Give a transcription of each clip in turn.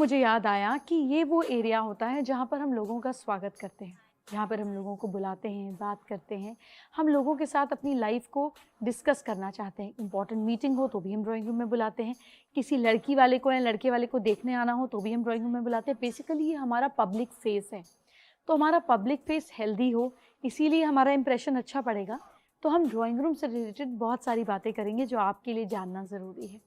मुझे याद आया कि ये वो एरिया होता है जहाँ पर हम लोगों का स्वागत करते हैं, जहाँ पर हम लोगों को बुलाते हैं, बात करते हैं, हम लोगों के साथ अपनी लाइफ को डिस्कस करना चाहते हैं। इम्पॉर्टेंट मीटिंग हो तो भी हम ड्राइंग रूम में बुलाते हैं, किसी लड़की वाले को या लड़के वाले को देखने आना हो तो भी हम ड्राइंग रूम में बुलाते हैं। बेसिकली ये हमारा पब्लिक फेस है, तो हमारा पब्लिक फेस हेल्दी हो, इसीलिए हमारा इंप्रेशन अच्छा पड़ेगा। तो हम ड्राइंग रूम से रिलेटेड बहुत सारी बातें करेंगे जो आपके लिए जानना ज़रूरी है।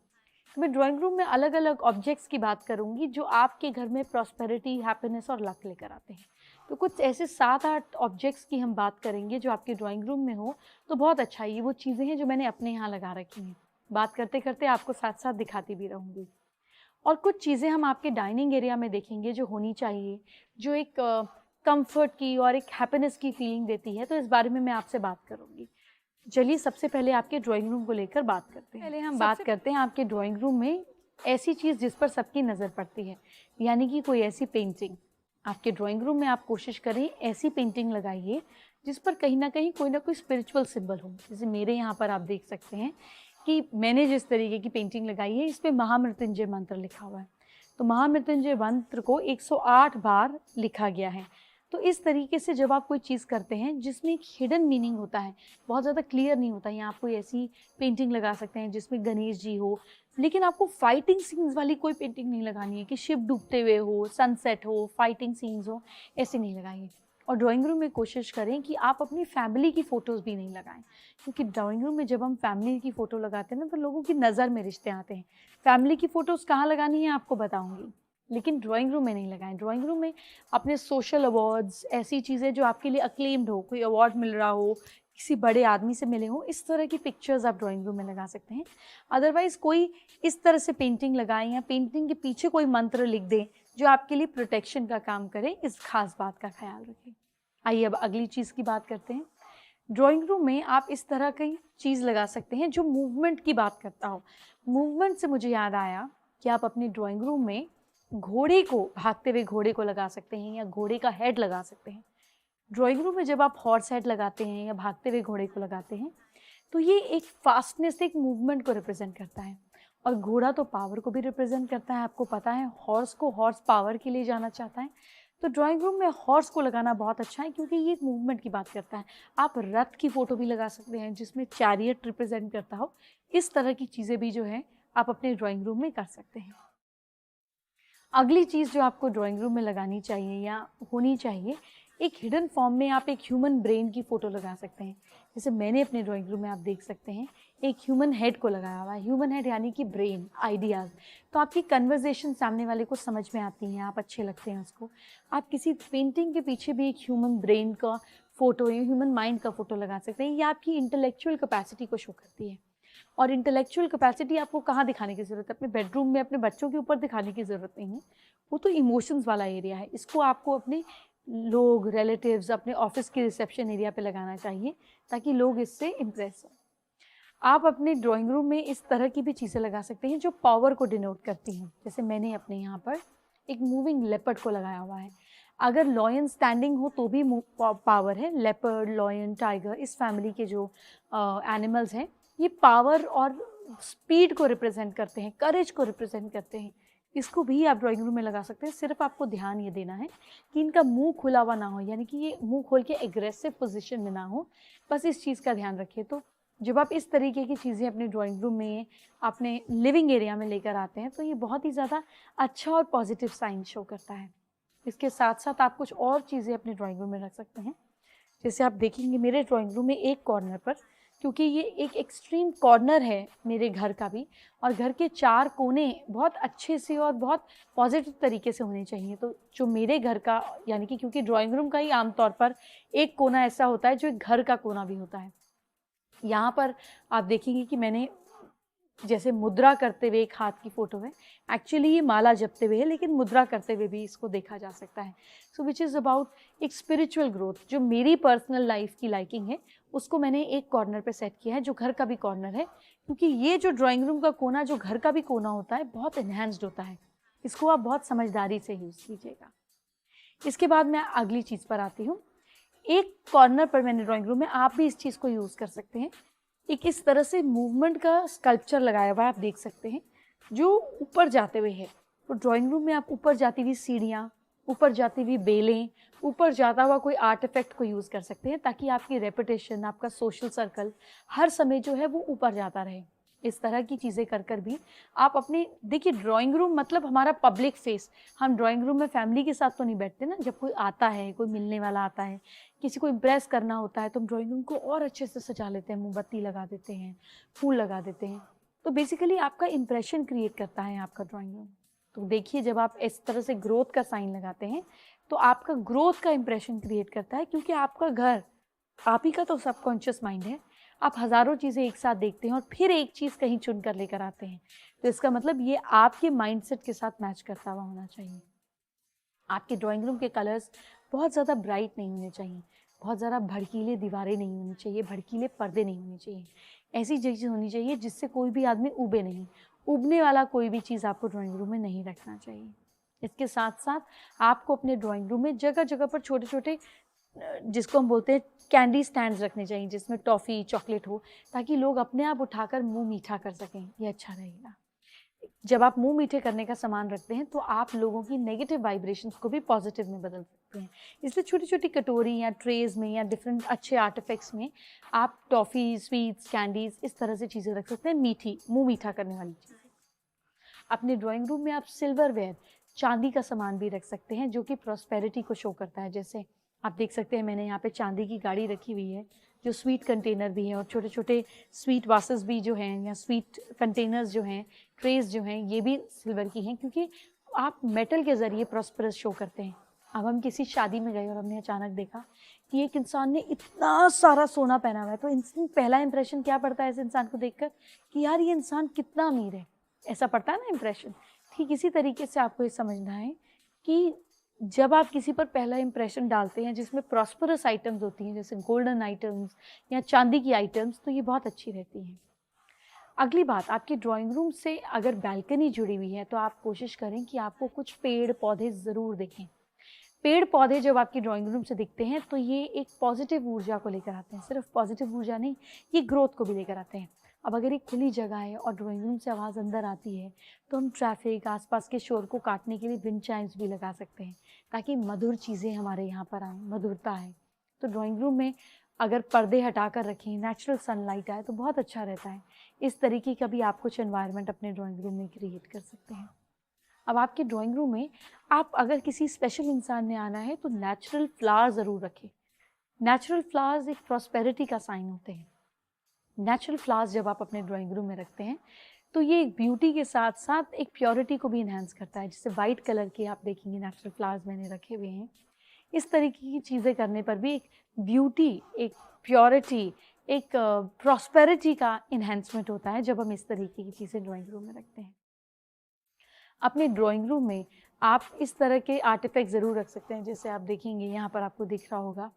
तो मैं ड्राइंग रूम में अलग अलग ऑब्जेक्ट्स की बात करूंगी जो आपके घर में प्रॉस्पेरिटी, हैप्पीनेस और लक लेकर आते हैं। तो कुछ ऐसे 7-8 ऑब्जेक्ट्स की हम बात करेंगे जो आपके ड्राइंग रूम में हो तो बहुत अच्छा है। ये वो चीज़ें हैं जो मैंने अपने यहाँ लगा रखी हैं, बात करते करते आपको साथ साथ दिखाती भी रहूँगी। और कुछ चीज़ें हम आपके डाइनिंग एरिया में देखेंगे जो होनी चाहिए, जो एक कंफर्ट की और एक हैप्पीनेस की फीलिंग देती है, तो इस बारे में मैं आपसे बात करूँगी। चलिए सबसे पहले आपके ड्राइंग रूम को लेकर बात करते हैं। पहले हम बात करते हैं आपके ड्राइंग रूम में ऐसी चीज़ जिस पर सबकी नज़र पड़ती है, यानी कि कोई ऐसी पेंटिंग। आपके ड्राइंग रूम में आप कोशिश करें ऐसी पेंटिंग लगाइए जिस पर कहीं ना कोई स्पिरिचुअल सिंबल हो। जैसे मेरे यहाँ पर आप देख सकते हैं कि मैंने जिस तरीके की पेंटिंग लगाई है, इस पर महामृत्युंजय मंत्र लिखा हुआ है। तो महामृत्युंजय मंत्र को 108 बार लिखा गया है। तो इस तरीके से जब आप कोई चीज़ करते हैं जिसमें एक हिडन मीनिंग होता है, बहुत ज़्यादा क्लियर नहीं होता, या आप कोई ऐसी पेंटिंग लगा सकते हैं जिसमें गणेश जी हो, लेकिन आपको फाइटिंग सीन्स वाली कोई पेंटिंग नहीं लगानी है कि शिप डूबते हुए हो, सनसेट हो, फाइटिंग सीन्स हो, ऐसे नहीं लगाइए। और ड्राइंग रूम में कोशिश करें कि आप अपनी फैमिली की फ़ोटोज़ भी नहीं लगाएं, क्योंकि ड्राइंग रूम में जब हम फैमिली की फ़ोटो लगाते हैं ना तो लोगों की नज़र में रिश्ते आते हैं। फैमिली की फ़ोटोज़ कहाँ लगानी है आपको बताऊँगी, लेकिन ड्राइंग रूम में नहीं लगाएं। ड्राइंग रूम में अपने सोशल अवार्ड्स, ऐसी चीज़ें जो आपके लिए अक्लेम्ड हो, कोई अवार्ड मिल रहा हो, किसी बड़े आदमी से मिले हो, इस तरह की पिक्चर्स आप ड्राइंग रूम में लगा सकते हैं। अदरवाइज़ कोई इस तरह से पेंटिंग लगाएं या पेंटिंग के पीछे कोई मंत्र लिख दें जो आपके लिए प्रोटेक्शन का काम करे, इस खास बात का ख्याल रखें। आइए अब अगली चीज़ की बात करते हैं। ड्राइंग रूम में आप इस तरह की चीज़ लगा सकते हैं जो मूवमेंट की बात करता हो। मूवमेंट से मुझे याद आया कि आप अपने ड्राइंग रूम में घोड़े को, भागते हुए घोड़े को लगा सकते हैं या घोड़े का हेड लगा सकते हैं। ड्राइंग रूम में जब आप हॉर्स हेड लगाते हैं या भागते हुए घोड़े को लगाते हैं तो ये एक फास्टनेस, एक मूवमेंट को रिप्रेजेंट करता है। और घोड़ा तो पावर को भी रिप्रेजेंट करता है, आपको पता है। हॉर्स को हॉर्स पावर के लिए जाना चाहता है, तो ड्राइंग रूम में हॉर्स को लगाना बहुत अच्छा है क्योंकि ये एक मूवमेंट की बात करता है। आप रथ की फ़ोटो भी लगा सकते हैं जिसमें चैरियट रिप्रेजेंट करता हो। इस तरह की चीज़ें भी जो है आप अपने ड्राइंग रूम में कर सकते हैं। अगली चीज़ जो आपको ड्राइंग रूम में लगानी चाहिए या होनी चाहिए, एक हिडन फॉर्म में आप एक ह्यूमन ब्रेन की फ़ोटो लगा सकते हैं। जैसे मैंने अपने ड्राइंग रूम में आप देख सकते हैं एक ह्यूमन हेड को लगाया हुआ है। ह्यूमन हेड यानी कि ब्रेन, आइडियाज़। तो आपकी कन्वर्जेशन सामने वाले को समझ में आती हैं, आप अच्छे लगते हैं उसको। आप किसी पेंटिंग के पीछे भी एक ह्यूमन ब्रेन का फ़ोटो या ह्यूमन माइंड का फ़ोटो लगा सकते हैं। ये आपकी इंटेलेक्चुअल कैपेसिटी को शो करती है। और इंटेलेक्चुअल कैपेसिटी आपको कहाँ दिखाने की ज़रूरत है? अपने बेडरूम में अपने बच्चों के ऊपर दिखाने की ज़रूरत नहीं है। वो तो इमोशंस वाला एरिया है। इसको आपको अपने लोग, रिलेटिव्स, अपने ऑफिस के रिसेप्शन एरिया पे लगाना चाहिए ताकि लोग इससे इम्प्रेस हों। आप अपने ड्राइंग रूम में इस तरह की भी चीज़ें लगा सकते हैं जो पावर को डिनोट करती हैं। जैसे मैंने अपने यहाँ पर एक मूविंग लेपर्ड को लगाया हुआ है। अगर लॉयन स्टैंडिंग हो तो भी पावर है। लेपर्ड, लॉयन, टाइगर, इस फैमिली के जो एनिमल्स हैं, ये पावर और स्पीड को रिप्रेजेंट करते हैं, करेज को रिप्रेजेंट करते हैं। इसको भी आप ड्राइंग रूम में लगा सकते हैं। सिर्फ आपको ध्यान ये देना है कि इनका मुंह खुला हुआ ना हो, यानी कि ये मुंह खोल के एग्रेसिव पोजीशन में ना हो। बस इस चीज़ का ध्यान रखिए। तो जब आप इस तरीके की चीज़ें अपने ड्राइंग रूम में, अपने लिविंग एरिया में लेकर आते हैं तो ये बहुत ही ज़्यादा अच्छा और पॉजिटिव साइन शो करता है। इसके साथ साथ आप कुछ और चीज़ें अपने ड्राइंग रूम में रख सकते हैं। जैसे आप देखेंगे मेरे ड्राइंग रूम में एक कॉर्नर पर, क्योंकि ये एक एक्सट्रीम कॉर्नर है मेरे घर का भी, और घर के 4 कोने बहुत अच्छे से और बहुत पॉजिटिव तरीके से होने चाहिए। तो जो मेरे घर का, यानी कि क्योंकि ड्राइंग रूम का ही आमतौर पर एक कोना ऐसा होता है जो एक घर का कोना भी होता है। यहाँ पर आप देखेंगे कि मैंने जैसे मुद्रा करते हुए एक हाथ की फ़ोटो है। एक्चुअली ये माला जपते हुए है, लेकिन मुद्रा करते हुए भी इसको देखा जा सकता है। सो विच इज़ अबाउट एक स्पिरिचुअल ग्रोथ। जो मेरी पर्सनल लाइफ की लाइकिंग है उसको मैंने एक कॉर्नर पे सेट किया है जो घर का भी कॉर्नर है, क्योंकि ये जो ड्राइंग रूम का कोना, जो घर का भी कोना होता है, बहुत एनहांस्ड होता है। इसको आप बहुत समझदारी से यूज़ कीजिएगा। इसके बाद मैं अगली चीज़ पर आती हूँ। एक कॉर्नर पर मैंने ड्राइंग रूम में, आप भी इस चीज़ को यूज़ कर सकते हैं, एक इस तरह से मूवमेंट का स्कल्पचर लगाया हुआ है, आप देख सकते हैं, जो ऊपर जाते हुए है। तो ड्राइंग रूम में आप ऊपर जाती हुई सीढ़ियाँ, ऊपर जाती हुई बेलें, ऊपर जाता हुआ कोई आर्टिफैक्ट को यूज़ कर सकते हैं ताकि आपकी रेपुटेशन, आपका सोशल सर्कल हर समय जो है वो ऊपर जाता रहे। इस तरह की चीज़ें कर भी आप अपने, देखिए ड्राइंग रूम मतलब हमारा पब्लिक फेस। हम ड्राइंग रूम में फैमिली के साथ तो नहीं बैठते ना, जब कोई आता है, कोई मिलने वाला आता है, किसी को इम्प्रेस करना होता है तो हम ड्राइंग रूम को और अच्छे से सजा लेते हैं, मोमबत्ती लगा देते हैं, फूल लगा देते हैं। तो बेसिकली आपका इम्प्रेशन क्रिएट करता है आपका ड्राइंग रूम। तो देखिए जब आप इस तरह से ग्रोथ का साइन लगाते हैं तो आपका ग्रोथ का इम्प्रेशन क्रिएट करता है, क्योंकि आपका घर आप ही का तो सबकॉन्शियस माइंड है। आप हज़ारों चीज़ें एक साथ देखते हैं और फिर एक चीज़ कहीं चुन कर लेकर आते हैं, तो इसका मतलब ये आपके माइंडसेट के साथ मैच करता हुआ होना चाहिए। आपके ड्राइंग रूम के कलर्स बहुत ज़्यादा ब्राइट नहीं होने चाहिए, बहुत ज़्यादा भड़कीले दीवारें नहीं होनी चाहिए, भड़कीले पर्दे नहीं होने चाहिए। ऐसी चीज़ होनी चाहिए जिससे कोई भी आदमी उबे नहीं, उबने वाला कोई भी चीज़ आपको ड्राइंग रूम में नहीं रखना चाहिए। इसके साथ साथ आपको अपने ड्राइंग रूम में जगह जगह पर छोटे छोटे जिसको हम बोलते हैं कैंडी स्टैंड्स रखने चाहिए, जिसमें टॉफ़ी चॉकलेट हो, ताकि लोग अपने आप उठाकर मुंह मीठा कर सकें। ये अच्छा रहेगा। जब आप मुंह मीठे करने का सामान रखते हैं तो आप लोगों की नेगेटिव वाइब्रेशंस को भी पॉजिटिव में बदल सकते हैं। इसलिए छोटी छोटी कटोरी या ट्रेज में या डिफरेंट अच्छे आर्टिफैक्ट्स में आप टॉफ़ी, स्वीट्स, कैंडीज़ इस तरह से चीज़ें रख सकते हैं, मीठी, मुंह मीठा करने वाली चीज़ें। अपने ड्राइंग रूम में आप सिल्वरवेयर, चांदी का सामान भी रख सकते हैं जो कि प्रॉस्पेरिटी को शो करता है। जैसे आप देख सकते हैं मैंने यहाँ पे चांदी की गाड़ी रखी हुई है जो स्वीट कंटेनर भी है, और छोटे छोटे स्वीट वासेस भी जो हैं या स्वीट कंटेनर्स जो हैं, ट्रेस जो हैं, ये भी सिल्वर की हैं, क्योंकि आप मेटल के ज़रिए प्रॉस्परस शो करते हैं। अब हम किसी शादी में गए और हमने अचानक देखा कि एक इंसान ने इतना सारा सोना पहना हुआ है, तो इंसान पहला इंप्रेशन क्या पड़ता है इस इंसान को देखकर कि यार ये इंसान कितना अमीर है, ऐसा पड़ता है ना इंप्रेशन। ठीक इसी तरीके से आपको ये समझना है कि जब आप किसी पर पहला इंप्रेशन डालते हैं जिसमें प्रॉस्परस आइटम्स होती हैं, जैसे गोल्डन आइटम्स या चांदी की आइटम्स, तो ये बहुत अच्छी रहती हैं। अगली बात, आपकी ड्राइंग रूम से अगर बैल्कनी जुड़ी हुई है तो आप कोशिश करें कि आपको कुछ पेड़ पौधे ज़रूर दिखें। पेड़ पौधे जब आपकी ड्राइंग रूम से दिखते हैं तो ये एक पॉजिटिव ऊर्जा को लेकर आते हैं। सिर्फ पॉजिटिव ऊर्जा नहीं, ये ग्रोथ को भी लेकर आते हैं। अब अगर एक खुली जगह है और ड्राइंग रूम से आवाज़ अंदर आती है तो हम ट्रैफिक, आसपास के शोर को काटने के लिए विंड चाइम्स भी लगा सकते हैं ताकि मधुर चीज़ें हमारे यहाँ पर आएँ, मधुरता आए। तो ड्राइंग रूम में अगर पर्दे हटा कर रखें, नेचुरल सनलाइट आए तो बहुत अच्छा रहता है। इस तरीके का भी आप कुछ एनवायरनमेंट अपने ड्राइंग रूम में क्रिएट कर सकते हैं। अब आपके ड्राइंग रूम में आप अगर किसी स्पेशल इंसान ने आना है तो नेचुरल फ्लावर ज़रूर रखें। नेचुरल फ्लावर्स एक प्रॉस्पेरिटी का साइन होते हैं। नेचुरल फ्लावर्स जब आप अपने ड्राइंग रूम में रखते हैं तो ये एक ब्यूटी के साथ साथ एक प्योरिटी को भी इन्हांस करता है। जैसे वाइट कलर के आप देखेंगे नेचुरल फ्लावर्स मैंने रखे हुए हैं। इस तरीके की चीज़ें करने पर भी एक ब्यूटी, एक प्योरिटी, एक प्रॉस्पेरिटी का इन्हेंसमेंट होता है जब हम इस तरीके की चीज़ें ड्राइंग रूम में रखते हैं। अपने ड्राइंग रूम में आप इस तरह के आर्टिफैक्ट ज़रूर रख सकते हैं। जैसे आप देखेंगे यहाँ पर आपको दिख रहा होगा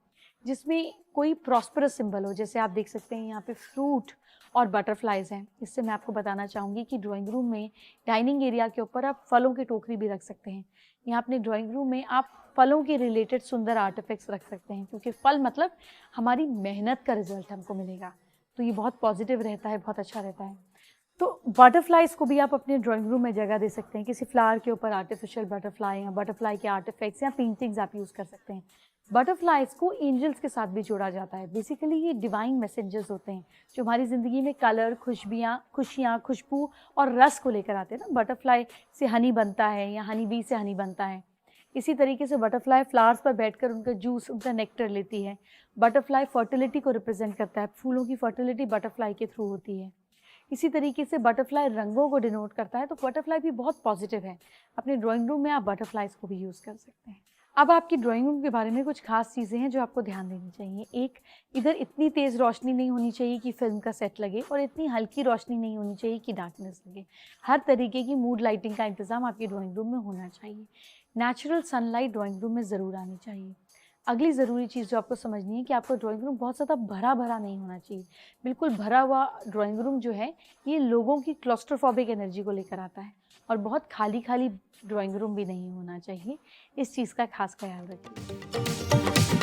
जिसमें कोई प्रॉस्परस सिंबल हो। जैसे आप देख सकते हैं यहाँ पे फ्रूट और बटरफ्लाइज हैं। इससे मैं आपको बताना चाहूँगी कि ड्राइंग रूम में डाइनिंग एरिया के ऊपर आप फलों की टोकरी भी रख सकते हैं। यहाँ अपने ड्राइंग रूम में आप फलों के रिलेटेड सुंदर आर्टिफैक्ट्स रख सकते हैं, क्योंकि फल मतलब हमारी मेहनत का रिजल्ट हमको मिलेगा, तो ये बहुत पॉजिटिव रहता है, बहुत अच्छा रहता है। तो बटरफ्लाइज को भी आप अपने ड्राइंग रूम में जगह दे सकते हैं। किसी फ्लावर के ऊपर आर्टिफिशियल बटरफ्लाई या बटरफ्लाई के आर्टिफैक्ट्स या पेंटिंग्स आप यूज़ कर सकते हैं। बटरफ्लाइज को एंजल्स के साथ भी जोड़ा जाता है। बेसिकली ये डिवाइन मैसेंजर्स होते हैं जो हमारी ज़िंदगी में कलर, खुशियाँ, खुशबू और रस को लेकर आते हैं ना। बटरफ्लाई से हनी बनता है या हनी बी से हनी बनता है। इसी तरीके से बटरफ्लाई फ्लावर्स पर बैठकर उनका जूस, उनका नेक्टर लेती है। बटरफ्लाई फर्टिलिटी को रिप्रेजेंट करता है। फूलों की फर्टिलिटी बटरफ्लाई के थ्रू होती है। इसी तरीके से बटरफ्लाई रंगों को डिनोट करता है, तो बटरफ्लाई भी बहुत पॉजिटिव है। अपने ड्राइंग रूम में आप बटरफ्लाइज को भी यूज़ कर सकते हैं। अब आपकी ड्राइंग रूम के बारे में कुछ खास चीज़ें हैं जो आपको ध्यान देनी चाहिए। एक, इधर इतनी तेज़ रोशनी नहीं होनी चाहिए कि फिल्म का सेट लगे, और इतनी हल्की रोशनी नहीं होनी चाहिए कि डार्कनेस लगे। हर तरीके की मूड लाइटिंग का इंतज़ाम आपकी ड्राइंग रूम में होना चाहिए। नेचुरल सनलाइट ड्राइंग रूम में ज़रूर आनी चाहिए। अगली ज़रूरी चीज़ जो आपको समझनी है कि आपका ड्राइंग रूम बहुत ज़्यादा भरा भरा नहीं होना चाहिए। बिल्कुल भरा हुआ ड्राइंग रूम जो है ये लोगों की क्लॉस्ट्रोफोबिक एनर्जी को लेकर आता है, और बहुत खाली खाली ड्राइंग रूम भी नहीं होना चाहिए। इस चीज़ का खास ख्याल रखिए।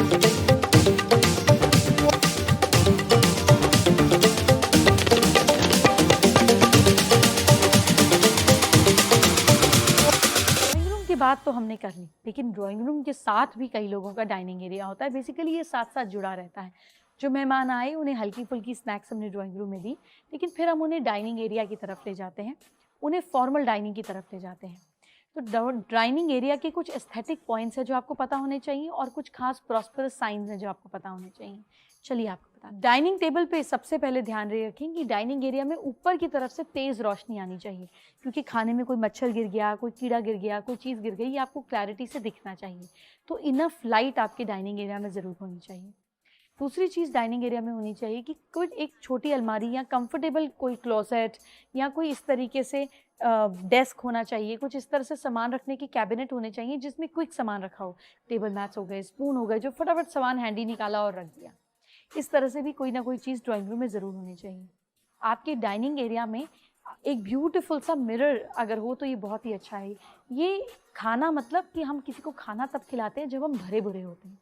की बात तो हमने कर ली, लेकिन ड्राइंग रूम के साथ भी कई लोगों का डाइनिंग एरिया होता है। बेसिकली ये साथ साथ जुड़ा रहता है। जो मेहमान आए उन्हें हल्की फुल्की स्नैक्स हमने ड्राइंग रूम में दी, लेकिन फिर हम उन्हें डाइनिंग एरिया की तरफ ले जाते हैं, उन्हें फॉर्मल डाइनिंग की तरफ ले जाते हैं। तो डाइनिंग एरिया के कुछ एस्थेटिक पॉइंट्स हैं जो आपको पता होने चाहिए, और कुछ खास प्रॉस्पेरस साइंस हैं जो आपको पता होने चाहिए। चलिए आपको बता, डाइनिंग टेबल पे सबसे पहले ध्यान रखें कि डाइनिंग एरिया में ऊपर की तरफ से तेज़ रोशनी आनी चाहिए, क्योंकि खाने में कोई मच्छर गिर गया, कोई कीड़ा गिर गया, कोई चीज़ गिर गई, ये आपको क्लैरिटी से दिखना चाहिए। तो इनफ लाइट आपके डाइनिंग एरिया में ज़रूर होनी चाहिए। दूसरी चीज़ डाइनिंग एरिया में होनी चाहिए कि कोई एक छोटी अलमारी या कंफर्टेबल कोई क्लोसेट या कोई इस तरीके से डेस्क होना चाहिए, कुछ इस तरह से सामान रखने के कैबिनेट होने चाहिए जिसमें क्विक सामान रखा हो। टेबल मैट्स हो गए, स्पून हो गए, जो फटाफट सामान हैंडी निकाला और रख दिया। इस तरह से भी कोई ना कोई चीज़ ड्राइंग रूम में ज़रूर होनी चाहिए। आपके डाइनिंग एरिया में एक ब्यूटीफुल सा मिरर अगर हो तो ये बहुत ही अच्छा है। ये खाना मतलब कि हम किसी को खाना तब खिलाते हैं जब हम भरे भरे होते हैं।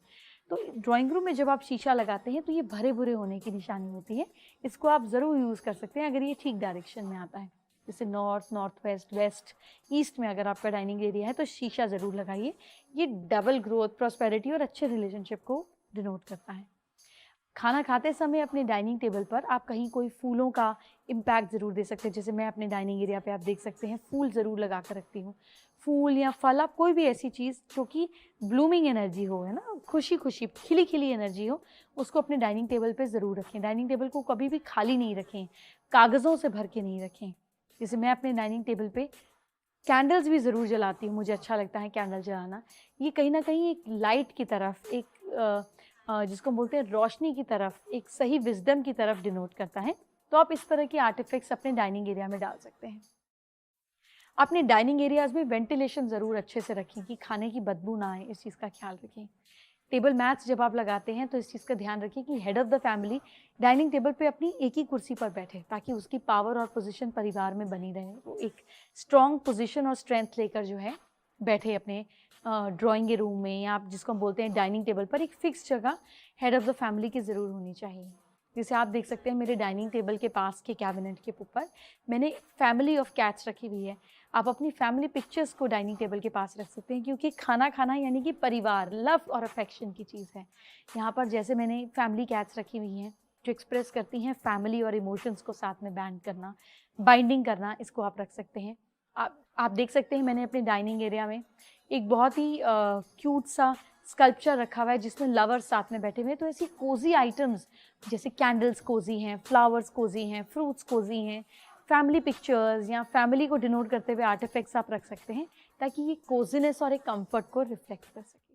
तो ड्राइंग रूम में जब आप शीशा लगाते हैं तो ये भरे भरे होने की निशानी होती है। इसको आप ज़रूर यूज़ कर सकते हैं अगर ये ठीक डायरेक्शन में आता है, जैसे north, north west, west, east में अगर आपका डाइनिंग एरिया है तो शीशा ज़रूर लगाइए। ये डबल ग्रोथ, प्रॉस्पेरिटी और अच्छे रिलेशनशिप को डिनोट करता है। खाना खाते समय अपने डाइनिंग टेबल पर आप कहीं कोई फूलों का इम्पैक्ट ज़रूर दे सकते हैं। जैसे मैं अपने डाइनिंग एरिया पे आप देख सकते हैं फूल ज़रूर लगा कर रखती हूँ। फूल या फल, आप कोई भी ऐसी चीज़ जो कि ब्लूमिंग एनर्जी हो, है ना, खुशी खुशी खिली खिली एनर्जी हो, उसको अपने डाइनिंग टेबल पे ज़रूर रखें। डाइनिंग टेबल को कभी भी खाली नहीं रखें, कागज़ों से भर के नहीं रखें। जैसे मैं अपने डाइनिंग टेबल पे कैंडल्स भी ज़रूर जलाती हूँ, मुझे अच्छा लगता है कैंडल जलाना। ये कहीं न कहीं एक लाइट की तरफ, एक जिसको हम बोलते हैं रोशनी की तरफ, एक सही विज़डम की तरफ डिनोट करता है। तो आप इस तरह के आर्टिफैक्ट्स अपने डाइनिंग एरिया में डाल सकते हैं। अपने डाइनिंग एरियाज़ में वेंटिलेशन ज़रूर अच्छे से रखें कि खाने की बदबू ना आए, इस चीज़ का ख्याल रखें। टेबल मैट्स जब आप लगाते हैं तो इस चीज़ का ध्यान रखें कि head of the family dining table पे अपनी एक ही कुर्सी पर बैठे, ताकि उसकी पावर और पोजीशन परिवार में बनी रहे। वो एक स्ट्रॉन्ग पोजीशन और स्ट्रेंथ लेकर जो है बैठे अपने ड्राइंग के रूम में, या आप जिसको हम बोलते हैं डाइनिंग टेबल पर, एक फ़िक्स जगह हेड ऑफ़ द फैमिली की ज़रूर होनी चाहिए। जैसे आप देख सकते हैं मेरे डाइनिंग टेबल के पास के कैबिनेट के ऊपर मैंने फैमिली ऑफ कैट्स रखी हुई है। आप अपनी फैमिली पिक्चर्स को डाइनिंग टेबल के पास रख सकते हैं, क्योंकि खाना खाना यानी कि परिवार, लव और अफेक्शन की चीज़ है। यहाँ पर जैसे मैंने फैमिली कैट्स रखी हुई हैं जो एक्सप्रेस करती हैं फैमिली और इमोशंस को साथ में बैंड करना, बाइंडिंग करना, इसको आप रख सकते हैं। आप देख सकते हैं मैंने अपने डाइनिंग एरिया में एक बहुत ही क्यूट सा स्कल्पचर रखा हुआ है जिसमें लवर्स साथ में बैठे हुए हैं। तो ऐसी कोज़ी आइटम्स जैसे कैंडल्स कोज़ी हैं, फ्लावर्स कोज़ी हैं, फ्रूट्स कोज़ी हैं, फैमिली पिक्चर्स या फैमिली को डिनोट करते हुए आर्टिफैक्ट्स आप रख सकते हैं, ताकि ये कोज़ीनेस और एक कम्फर्ट को रिफ्लेक्ट कर सके।